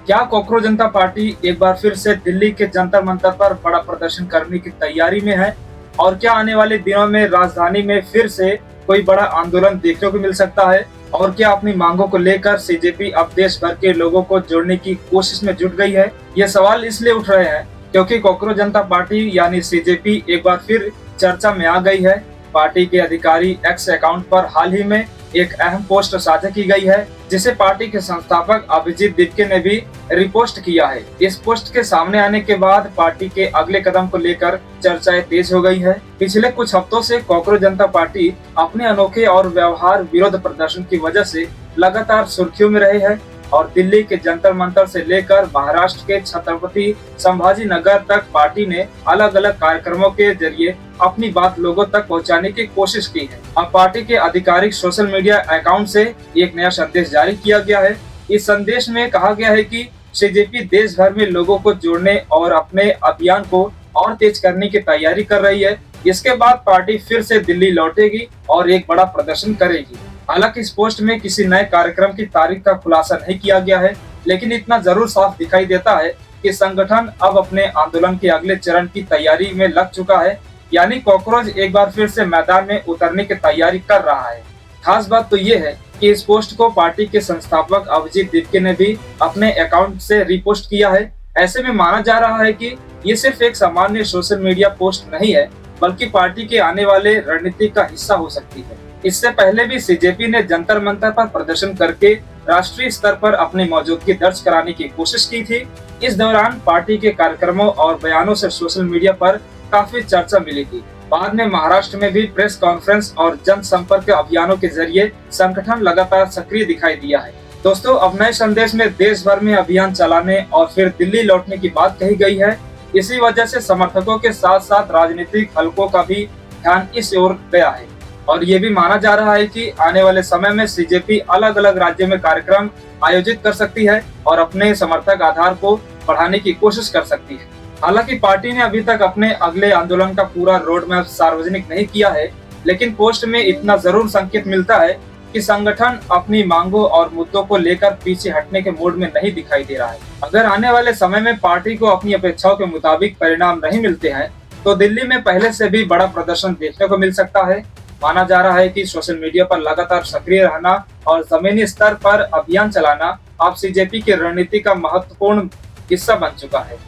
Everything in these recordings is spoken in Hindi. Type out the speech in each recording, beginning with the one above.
क्या कॉकरोच जनता पार्टी एक बार फिर से दिल्ली के जंतर मंतर पर बड़ा प्रदर्शन करने की तैयारी में है? और क्या आने वाले दिनों में राजधानी में फिर से कोई बड़ा आंदोलन देखने को मिल सकता है? और क्या अपनी मांगों को लेकर सीजेपी अब देश भर के लोगों को जोड़ने की कोशिश में जुट गई है? ये सवाल इसलिए उठ रहे हैं क्योंकि कॉकरोच जनता पार्टी यानी सीजेपी एक बार फिर चर्चा में आ गई है। पार्टी के अधिकारी एक्स अकाउंट पर हाल ही में एक अहम पोस्ट साझा की गई है, जिसे पार्टी के संस्थापक अभिजीत दीपके ने भी रिपोस्ट किया है। इस पोस्ट के सामने आने के बाद पार्टी के अगले कदम को लेकर चर्चाएं तेज हो गई है। पिछले कुछ हफ्तों से कॉकरोच जनता पार्टी अपने अनोखे और व्यवहार विरोध प्रदर्शन की वजह से लगातार सुर्खियों में रहे हैं और दिल्ली के जंतर मंतर से लेकर महाराष्ट्र के छत्रपति संभाजी नगर तक पार्टी ने अलग अलग कार्यक्रमों के जरिए अपनी बात लोगों तक पहुंचाने की कोशिश की है। अब पार्टी के आधिकारिक सोशल मीडिया अकाउंट से एक नया संदेश जारी किया गया है। इस संदेश में कहा गया है कि सीजेपी देश भर में लोगों को जोड़ने और अपने अभियान को और तेज करने की तैयारी कर रही है। इसके बाद पार्टी फिर से दिल्ली लौटेगी और एक बड़ा प्रदर्शन करेगी। हालांकि इस पोस्ट में किसी नए कार्यक्रम की तारीख का खुलासा नहीं किया गया है, लेकिन इतना जरूर साफ दिखाई देता है कि संगठन अब अपने आंदोलन के अगले चरण की तैयारी में लग चुका है, यानी कॉकरोच एक बार फिर से मैदान में उतरने की तैयारी कर रहा है। खास बात तो ये है कि इस पोस्ट को पार्टी के संस्थापक अभिजीत दीपके ने भी अपने अकाउंट से रिपोस्ट किया है। ऐसे में माना जा रहा है कि ये सिर्फ एक सामान्य सोशल मीडिया पोस्ट नहीं है, बल्कि पार्टी के आने वाले रणनीति का हिस्सा हो सकती है। इससे पहले भी सीजेपी ने जंतर मंतर पर प्रदर्शन करके राष्ट्रीय स्तर पर अपनी मौजूदगी दर्ज कराने की कोशिश की थी। इस दौरान पार्टी के कार्यक्रमों और बयानों से सोशल मीडिया पर काफी चर्चा मिली थी। बाद में महाराष्ट्र में भी प्रेस कॉन्फ्रेंस और जनसंपर्क अभियानों के जरिए संगठन लगातार सक्रिय दिखाई दिया है। दोस्तों, अब नए संदेश में देश भर में अभियान चलाने और फिर दिल्ली लौटने की बात कही गई है। इसी वजह से समर्थकों के साथ साथ राजनीतिक हलकों का भी ध्यान इस ओर गया है और ये भी माना जा रहा है कि आने वाले समय में सीजेपी अलग अलग राज्यों में कार्यक्रम आयोजित कर सकती है और अपने समर्थक आधार को बढ़ाने की कोशिश कर सकती है। हालांकि पार्टी ने अभी तक अपने अगले आंदोलन का पूरा रोड मैप सार्वजनिक नहीं किया है, लेकिन पोस्ट में इतना जरूर संकेत मिलता है कि संगठन अपनी मांगों और मुद्दों को लेकर पीछे हटने के मूड में नहीं दिखाई दे रहा है। अगर आने वाले समय में पार्टी को अपनी अपेक्षाओं के मुताबिक परिणाम नहीं मिलते हैं, तो दिल्ली में पहले से भी बड़ा प्रदर्शन देखने को मिल सकता है। माना जा रहा है कि सोशल मीडिया पर लगातार सक्रिय रहना और जमीनी स्तर पर अभियान चलाना अब सीजेपी की रणनीति का महत्वपूर्ण हिस्सा बन चुका है।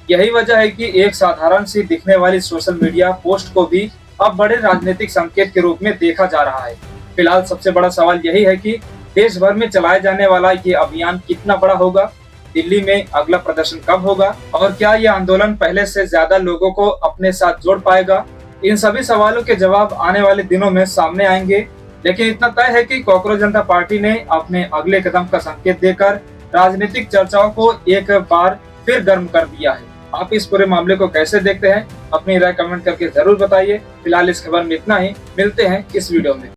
यही वजह है कि एक साधारण सी दिखने वाली सोशल मीडिया पोस्ट को भी अब बड़े राजनीतिक संकेत के रूप में देखा जा रहा है। फिलहाल सबसे बड़ा सवाल यही है कि देश भर में चलाए जाने वाला ये अभियान कितना बड़ा होगा, दिल्ली में अगला प्रदर्शन कब होगा और क्या ये आंदोलन पहले से ज्यादा लोगों को अपने साथ जोड़ पाएगा। इन सभी सवालों के जवाब आने वाले दिनों में सामने आएंगे, लेकिन इतना तय है कि कॉकरोच जनता पार्टी ने अपने अगले कदम का संकेत देकर राजनीतिक चर्चाओं को एक बार फिर गर्म कर दिया है। आप इस पूरे मामले को कैसे देखते हैं? अपनी राय कमेंट करके जरूर बताइए। फिलहाल इस खबर में इतना ही, मिलते हैं इस वीडियो में।